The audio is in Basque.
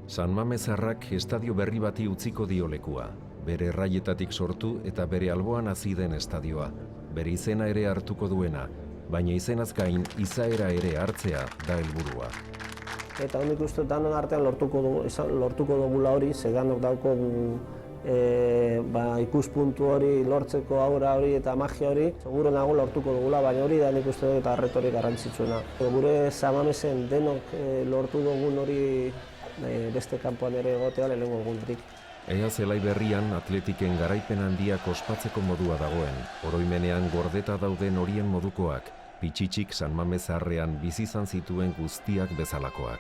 San Mamesarrak estadio berri bati utziko dio lekua. Bere erraietatik sortu eta bere alboan hasi den estadioa. Bere izena ere hartuko duena, baina izenaz gain izaera ere hartzea da helburua. Eta honik uste danon artean lortuko dugula hori, zeganok daukogu ikuspuntu hori, lortzeko aura hori eta magia hori, seguro nago lortuko dugula, baina hori da nik uste dut eta arretorik garrantzitsuena. Gure San Mamesen denok lortu dugun hori beste kanpoan ere egotea lehenengo egunetik. Ea zelai berrian atletiken garaipen handiak ospatzeko modua dagoen, oroimenean gordeta dauden horien modukoak, Pitxitxik San Mamesarrean bizi izan zituen guztiak bezalakoak.